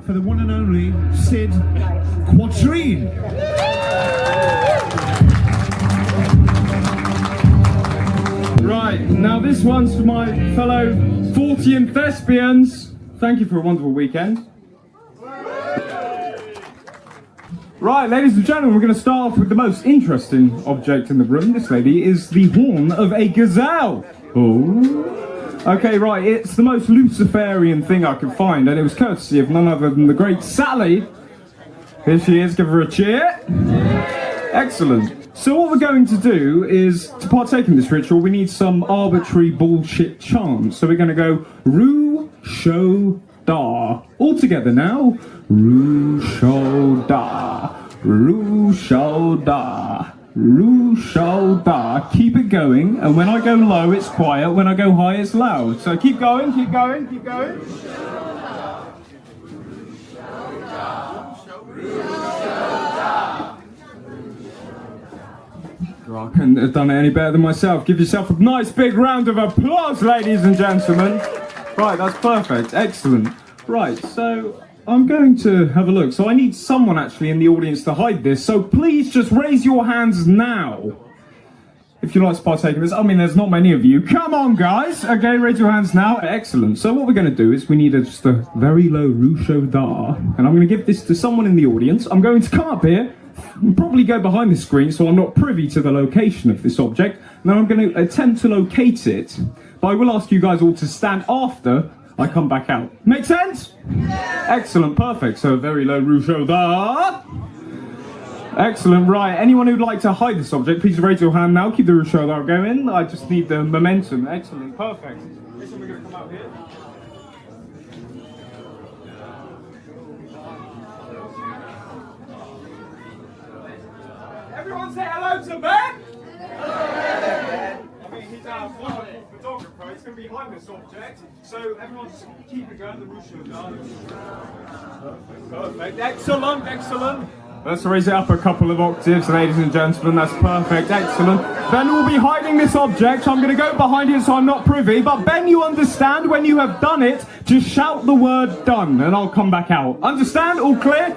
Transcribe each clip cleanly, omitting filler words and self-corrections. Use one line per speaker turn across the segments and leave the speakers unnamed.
for the one and only Sid Quatrine.
Right, now this one's for my fellow 40 thespians. Thank you for a wonderful weekend. Right, ladies and gentlemen, we're going to start off with the most interesting object in the room. This lady is the horn of a gazelle. Oh. Okay, right, it's the most Luciferian thing I could find, and it was courtesy of none other than the great Sally. Here she is, give her a cheer. Excellent. So what we're going to do is, to partake in this ritual, we need some arbitrary bullshit chants. So we're going to go, Ru Sho Da. All together now. Ru Sho Da. Ru Sho Da. Ru Sho Da. Keep it going, and when I go low, it's quiet. When I go high, it's loud. So keep going, keep going, keep going. I couldn't have done it any better than myself. Give yourself a nice big round of applause, ladies and gentlemen. Right, that's perfect. Excellent. Right, so I'm going to have a look. So I need someone actually in the audience to hide this. So please just raise your hands now if you'd like to partake in this. I mean, there's not many of you. Come on, guys. Okay, raise your hands now. Excellent. So what we're going to do is we need just a very low Ru Sho Da. And I'm going to give this to someone in the audience. I'm going to come up here, probably go behind the screen so I'm not privy to the location of this object. And then I'm going to attempt to locate it. But I will ask you guys all to stand after I come back out. Make sense? Yeah. Excellent, perfect. So very low Ru Sho Da. Excellent, right. Anyone who'd like to hide this object, please raise your hand now. Keep the Ru Sho Da going. I just need the momentum. Excellent, perfect. This one we're going to come out here. Everyone say hello to Ben! I mean, he's our wonderful photographer. He's going to be behind this object. So everyone just keep it going. The Ru Sho Da. Perfect, perfect. Excellent, excellent. Let's raise it up a couple of octaves, ladies and gentlemen. That's perfect, excellent. Ben will be hiding this object. I'm going to go behind it so I'm not privy. But Ben, you understand, when you have done it, just shout the word done and I'll come back out. Understand? All clear?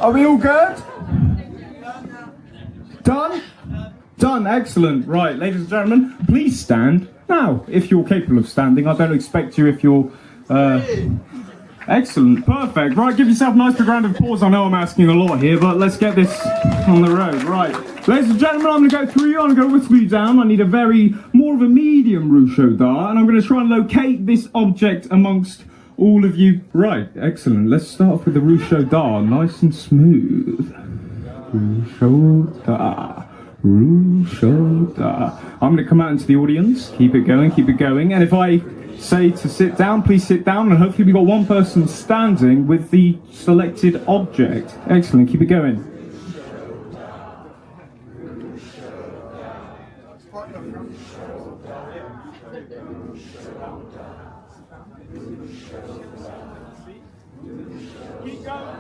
Are we all good? Done? Done, excellent. Right, ladies and gentlemen, please stand. Now, if you're capable of standing, I don't expect you if you're... excellent, perfect. Right, give yourself a nice big round of applause. I know I'm asking a lot here, but let's get this on the road. Right, ladies and gentlemen, I'm going to go through you. I'm going to go whistle you down. I need a more of a medium Ru Sho Da, and I'm going to try and locate this object amongst all of you. Right, excellent. Let's start off with the Ru Sho Da, nice and smooth. Ru Sho Da. Ru Sho Da. I'm going to come out into the audience. Keep it going, keep it going. And if I say to sit down, please sit down, and hopefully we've got one person standing with the selected object. Excellent, keep it going. Keep going.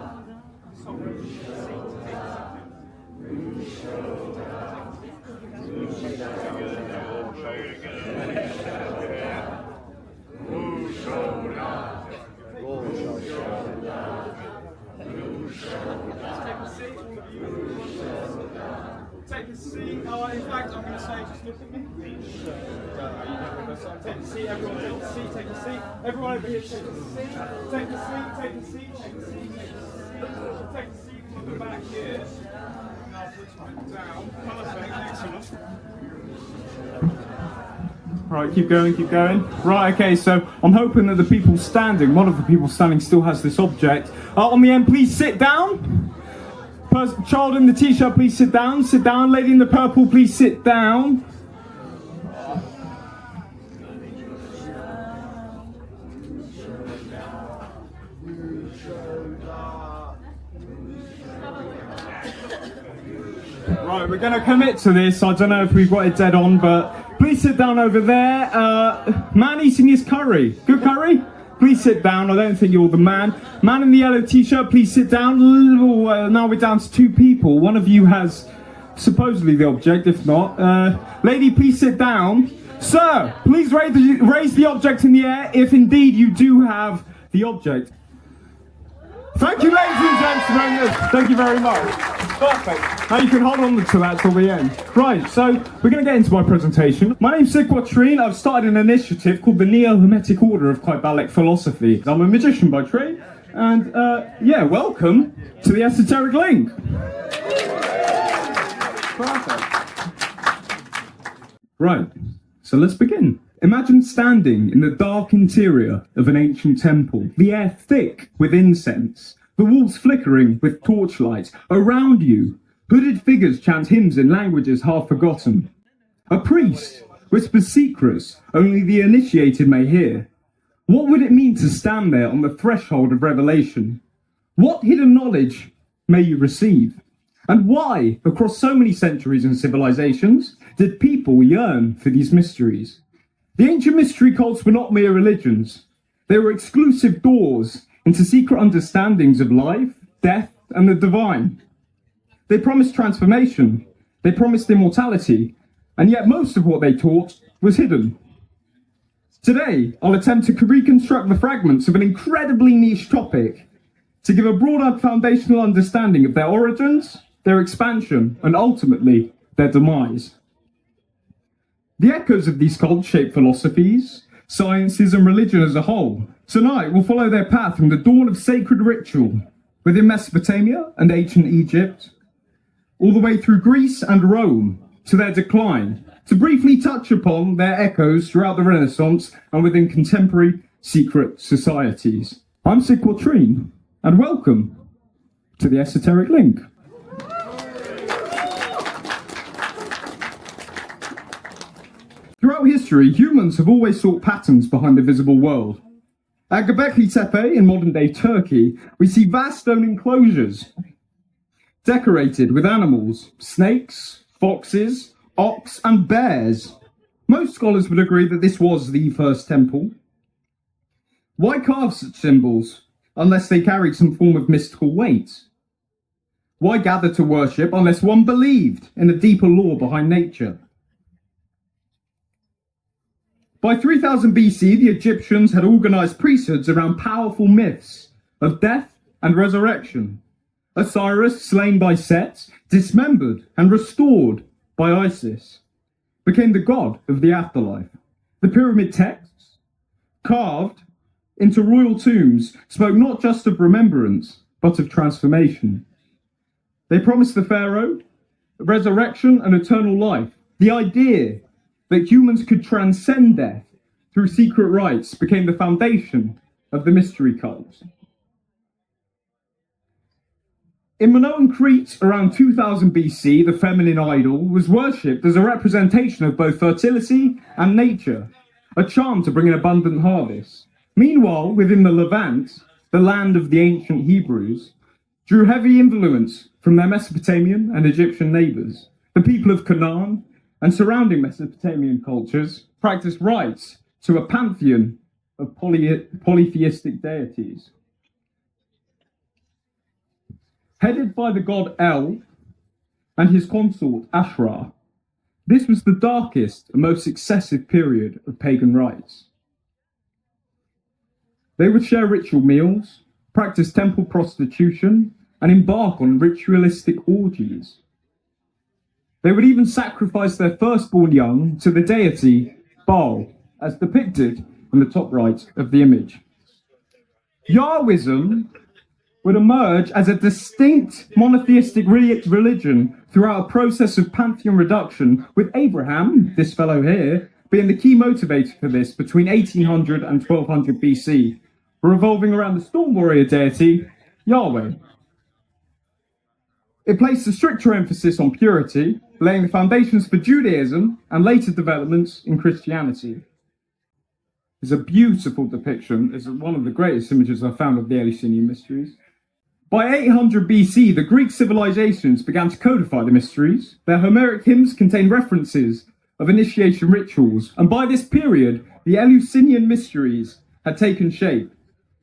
Take a seat. In fact, I'm going to say, just look at me. Take a seat. Everyone take a seat. Take a seat. Everyone over here, take a seat. Take a seat. Take a seat. Take a seat. Take a seat from the back here. Now put it down. Perfect. Excellent. Right, keep going, keep going. Right, okay, so I'm hoping that the people standing, one of the people standing still has this object. On the end, please sit down. Child in the t-shirt, please sit down. Sit down. Lady in the purple, please sit down. Right, we're going to commit to this. I don't know if we've got it dead on, but please sit down over there. Man eating his curry. Good curry? Please sit down. I don't think you're the man. Man in the yellow t-shirt, please sit down. Now we're down to 2 people. One of you has supposedly the object, if not. Lady, please sit down. Sir, please raise the object in the air if indeed you do have the object. Thank you, ladies and gentlemen. Thank you very much. Perfect. Now you can hold on to that till the end. Right, so we're going to get into my presentation. My name's Sid Quatrine. I've started an initiative called the Neo-Hermetic Order of Kybalic Philosophy. I'm a magician by trade, and yeah, welcome to the Esoteric Link. Perfect. Right, so let's begin. Imagine standing in the dark interior of an ancient temple, the air thick with incense, the walls flickering with torchlight. Around you, hooded figures chant hymns in languages half forgotten. A priest whispers secrets only the initiated may hear. What would it mean to stand there on the threshold of revelation? What hidden knowledge may you receive? And why, across so many centuries and civilizations, did people yearn for these mysteries? The ancient mystery cults were not mere religions. They were exclusive doors into secret understandings of life, death, and the divine. They promised transformation, they promised immortality, and yet most of what they taught was hidden. Today, I'll attempt to reconstruct the fragments of an incredibly niche topic to give a broader foundational understanding of their origins, their expansion, and ultimately, their demise. The echoes of these cults shape philosophies, sciences, and religion as a whole. Tonight, we'll follow their path from the dawn of sacred ritual within Mesopotamia and ancient Egypt, all the way through Greece and Rome to their decline, to briefly touch upon their echoes throughout the Renaissance and within contemporary secret societies. I'm Sid Quatrine, and welcome to the Esoteric Link. Throughout history, humans have always sought patterns behind the visible world. At Göbekli Tepe in modern-day Turkey, we see vast stone enclosures decorated with animals, snakes, foxes, ox, and bears. Most scholars would agree that this was the first temple. Why carve such symbols unless they carried some form of mystical weight? Why gather to worship unless one believed in a deeper law behind nature? By 3000 BC, the Egyptians had organized priesthoods around powerful myths of death and resurrection. Osiris, slain by Set, dismembered and restored by Isis, became the god of the afterlife. The pyramid texts, carved into royal tombs, spoke not just of remembrance, but of transformation. They promised the pharaoh resurrection and eternal life. The idea that humans could transcend death through secret rites became the foundation of the mystery cults. In Minoan Crete, around 2000 BC, the feminine idol was worshipped as a representation of both fertility and nature, a charm to bring an abundant harvest. Meanwhile, within the Levant, the land of the ancient Hebrews, drew heavy influence from their Mesopotamian and Egyptian neighbours. The people of Canaan and surrounding Mesopotamian cultures practiced rites to a pantheon of polytheistic deities. Headed by the god El and his consort Ashra, this was the darkest and most excessive period of pagan rites. They would share ritual meals, practice temple prostitution, and embark on ritualistic orgies. They would even sacrifice their firstborn young to the deity Baal, as depicted on the top right of the image. Yahwism would emerge as a distinct monotheistic religion throughout a process of pantheon reduction, with Abraham, this fellow here, being the key motivator for this between 1800 and 1200 BC, revolving around the storm warrior deity, Yahweh. It placed a stricter emphasis on purity, laying the foundations for Judaism and later developments in Christianity. It's a beautiful depiction. It's one of the greatest images I've found of the Eleusinian mysteries. By 800 BC, the Greek civilizations began to codify the mysteries. Their Homeric hymns contain references of initiation rituals, and by this period, the Eleusinian mysteries had taken shape.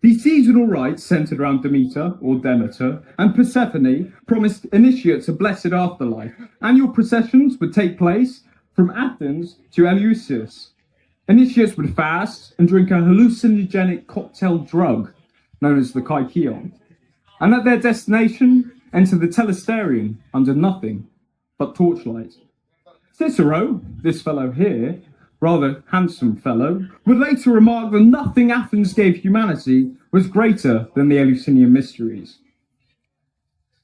These seasonal rites, centered around Demeter or Demeter and Persephone, promised initiates a blessed afterlife. Annual processions would take place from Athens to Eleusis, Initiates would fast and drink a hallucinogenic cocktail drug known as the kykeon, and at their destination enter the telesterion under nothing but torchlight. Cicero, this fellow here, rather handsome fellow, would later remark that nothing Athens gave humanity was greater than the Eleusinian mysteries.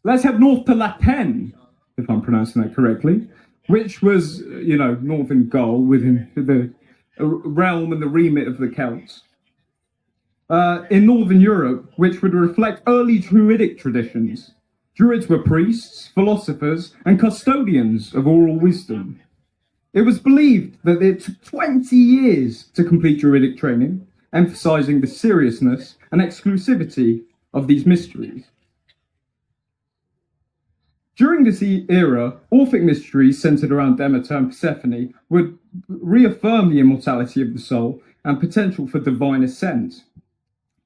Let's head north to Lapen, if I'm pronouncing that correctly, which was, northern Gaul within the realm and the remit of the Celts. In northern Europe, which would reflect early Druidic traditions. Druids were priests, philosophers, and custodians of oral wisdom. It was believed that it took 20 years to complete Druidic training, emphasizing the seriousness and exclusivity of these mysteries. During this era, Orphic mysteries centered around Demeter and Persephone would reaffirm the immortality of the soul and potential for divine ascent.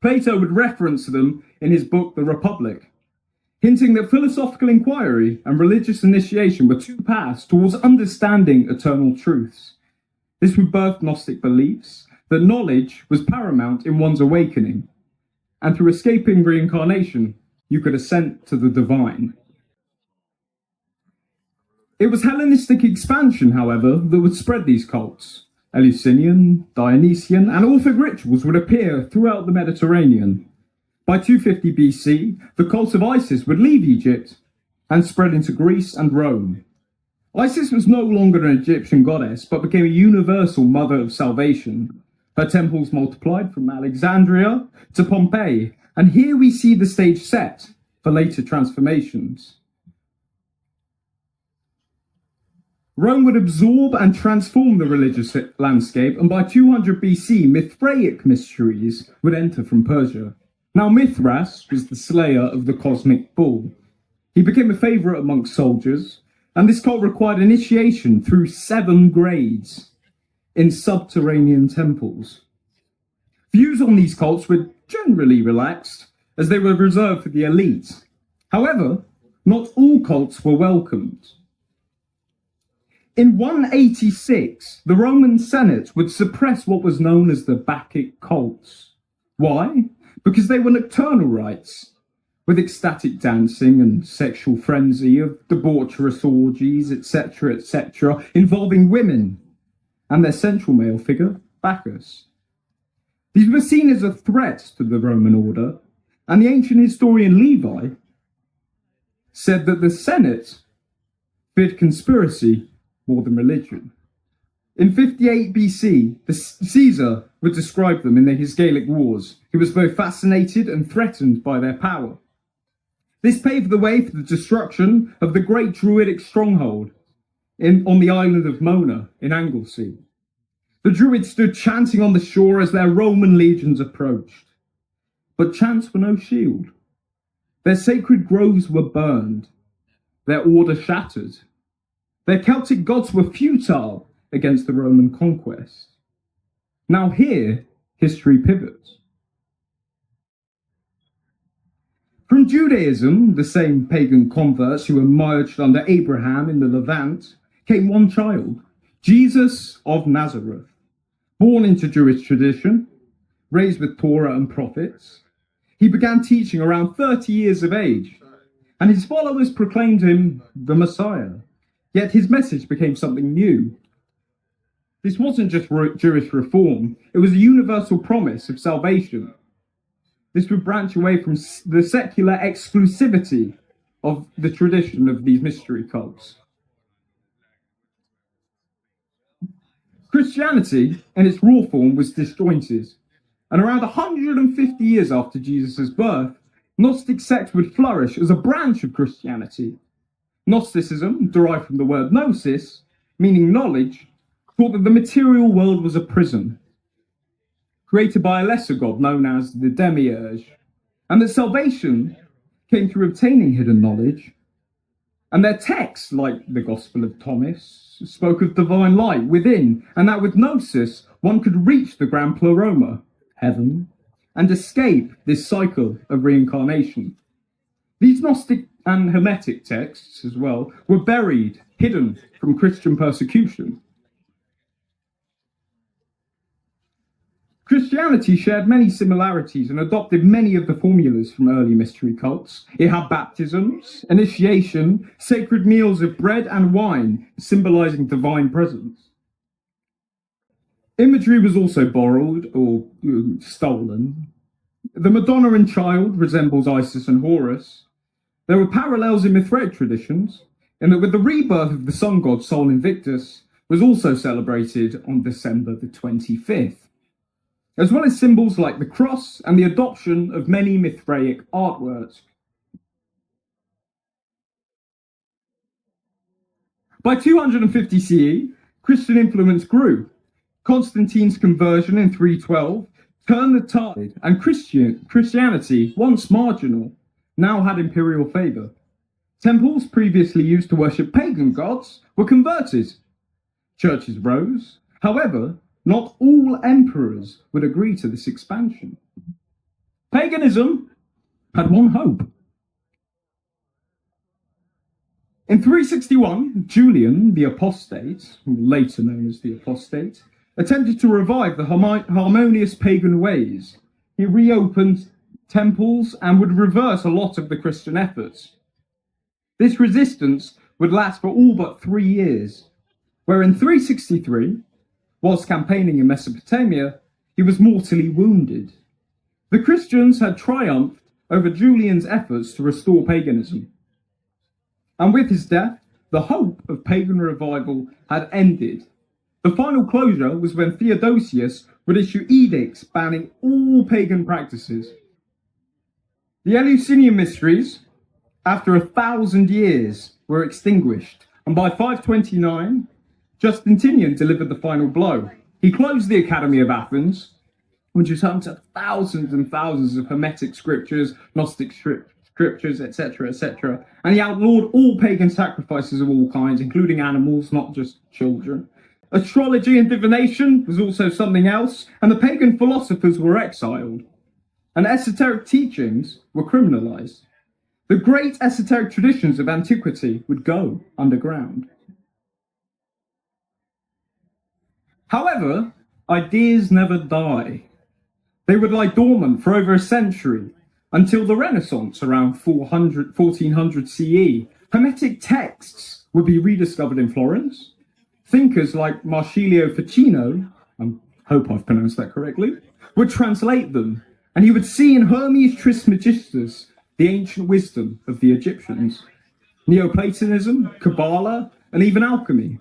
Plato would reference them in his book, The Republic, hinting that philosophical inquiry and religious initiation were two paths towards understanding eternal truths. This would birth Gnostic beliefs that knowledge was paramount in one's awakening, and through escaping reincarnation, you could ascend to the divine. It was Hellenistic expansion, however, that would spread these cults. Eleusinian, Dionysian, and Orphic rituals would appear throughout the Mediterranean. By 250 BC, the cult of Isis would leave Egypt and spread into Greece and Rome. Isis was no longer an Egyptian goddess, but became a universal mother of salvation. Her temples multiplied from Alexandria to Pompeii, and here we see the stage set for later transformations. Rome would absorb and transform the religious landscape, and by 200 BC, Mithraic mysteries would enter from Persia. Now, Mithras was the slayer of the cosmic bull. He became a favourite amongst soldiers, and this cult required initiation through 7 grades in subterranean temples. Views on these cults were generally relaxed, as they were reserved for the elite. However, not all cults were welcomed. In 186, the Roman Senate would suppress what was known as the Bacchic cults. Why? Because they were nocturnal rites, with ecstatic dancing and sexual frenzy of debaucherous orgies, etc., involving women and their central male figure, Bacchus. These were seen as a threat to the Roman order, and the ancient historian Levi said that the Senate feared conspiracy more than religion. In 58 BC, Caesar would describe them in his Gallic Wars. He was both fascinated and threatened by their power. This paved the way for the destruction of the great Druidic stronghold on the island of Mona in Anglesey. The Druids stood chanting on the shore as their Roman legions approached. But chants were no shield. Their sacred groves were burned, their order shattered. Their Celtic gods were futile against the Roman conquest. Now here, history pivots. From Judaism, the same pagan converts who emerged under Abraham in the Levant, came one child, Jesus of Nazareth. Born into Jewish tradition, raised with Torah and prophets, he began teaching around 30 years of age, and his followers proclaimed him the Messiah. Yet his message became something new. This wasn't just Jewish reform, it was a universal promise of salvation. This would branch away from the secular exclusivity of the tradition of these mystery cults. Christianity, in its raw form, was disjointed, and around 150 years after Jesus' birth, Gnostic sects would flourish as a branch of Christianity. Gnosticism, derived from the word gnosis, meaning knowledge, thought that the material world was a prison, created by a lesser god known as the Demiurge, and that salvation came through obtaining hidden knowledge. And their texts, like the Gospel of Thomas, spoke of divine light within, and that with gnosis, one could reach the grand pleroma, heaven, and escape this cycle of reincarnation. These Gnostic and Hermetic texts, as well, were buried, hidden from Christian persecution. Christianity shared many similarities and adopted many of the formulas from early mystery cults. It had baptisms, initiation, sacred meals of bread and wine, symbolizing divine presence. Imagery was also borrowed or stolen. The Madonna and Child resembles Isis and Horus. There were parallels in Mithraic traditions, in that with the rebirth of the sun god Sol Invictus was also celebrated on December the 25th, as well as symbols like the cross and the adoption of many Mithraic artworks. By 250 CE, Christian influence grew. Constantine's conversion in 312 turned the tide, and Christianity, once marginal, now had imperial favour. Temples previously used to worship pagan gods were converted. Churches rose. However, not all emperors would agree to this expansion. Paganism had one hope. In 361, Julian the Apostate, later known as the Apostate, attempted to revive the harmonious pagan ways. He reopened temples and would reverse a lot of the Christian efforts. This resistance would last for all but 3 years, where in 363, whilst campaigning in Mesopotamia, he was mortally wounded. The Christians had triumphed over Julian's efforts to restore paganism. And with his death, the hope of pagan revival had ended. The final closure was when Theodosius would issue edicts banning all pagan practices. The Eleusinian mysteries, after 1,000 years, were extinguished, and by 529, Justinian delivered the final blow. He closed the Academy of Athens, which was home to thousands and thousands of Hermetic scriptures, Gnostic scriptures, etc., and he outlawed all pagan sacrifices of all kinds, including animals, not just children. Astrology and divination was also something else, and the pagan philosophers were exiled, and esoteric teachings were criminalized. The great esoteric traditions of antiquity would go underground. However, ideas never die. They would lie dormant for over a century, until the Renaissance around 1400 CE. Hermetic texts would be rediscovered in Florence. Thinkers like Marsilio Ficino, I hope I've pronounced that correctly, would translate them, and he would see in Hermes Trismegistus the ancient wisdom of the Egyptians. Neoplatonism, Kabbalah, and even alchemy.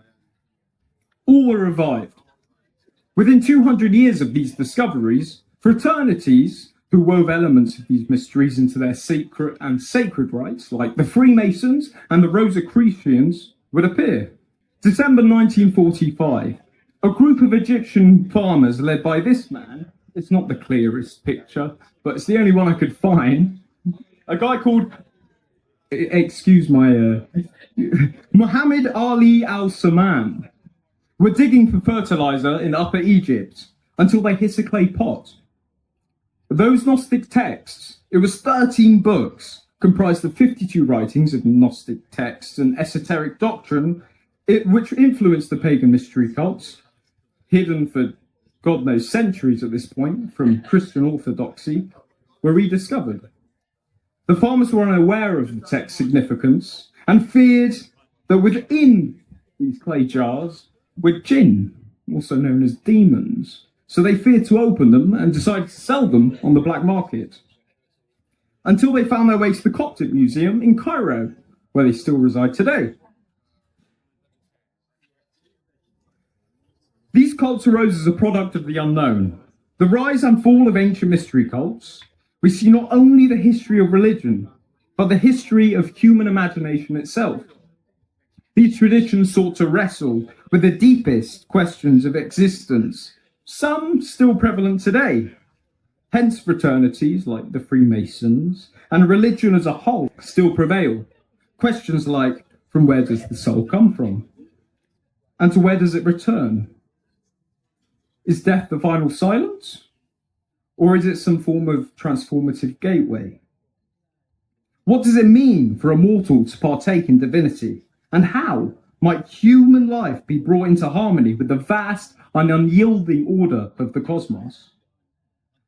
All were revived. Within 200 years of these discoveries, fraternities who wove elements of these mysteries into their secret and sacred rites, like the Freemasons and the Rosicrucians, would appear. December 1945, a group of Egyptian farmers led by this man, it's not the clearest picture, but it's the only one I could find, a guy called, excuse my, Muhammad Ali al-Saman, were digging for fertilizer in Upper Egypt until they hit a clay pot. Those Gnostic texts, it was 13 books, comprised of 52 writings of Gnostic texts and esoteric doctrine, which influenced the pagan mystery cults, hidden for God knows centuries at this point from Christian orthodoxy, were rediscovered. The farmers were unaware of the text's significance and feared that within these clay jars were jinn, also known as demons, so they feared to open them and decided to sell them on the black market. Until they found their way to the Coptic Museum in Cairo, where they still reside today. These cults arose as a product of the unknown. The rise and fall of ancient mystery cults, we see not only the history of religion, but the history of human imagination itself. These traditions sought to wrestle with the deepest questions of existence, some still prevalent today. Hence fraternities like the Freemasons and religion as a whole still prevail. Questions like, from where does the soul come from? And to where does it return? Is death the final silence? Or is it some form of transformative gateway? What does it mean for a mortal to partake in divinity? And how might human life be brought into harmony with the vast and unyielding order of the cosmos?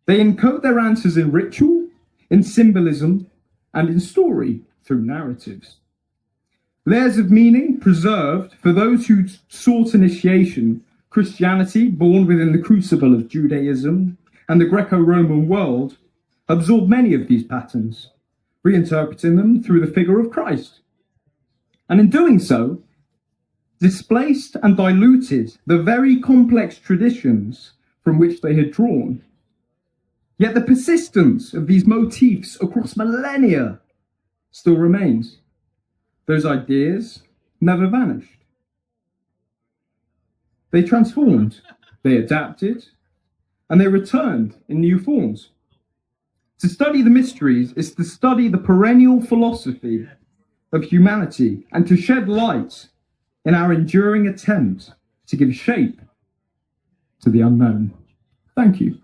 They encode their answers in ritual, in symbolism, and in story through narratives. Layers of meaning preserved for those who sought initiation. Christianity, born within the crucible of Judaism and the Greco-Roman world, absorbed many of these patterns, reinterpreting them through the figure of Christ. And in doing so, displaced and diluted the very complex traditions from which they had drawn. Yet the persistence of these motifs across millennia still remains. Those ideas never vanished. They transformed, they adapted, and they returned in new forms. To study the mysteries is to study the perennial philosophy of humanity and to shed light in our enduring attempt to give shape to the unknown. Thank you.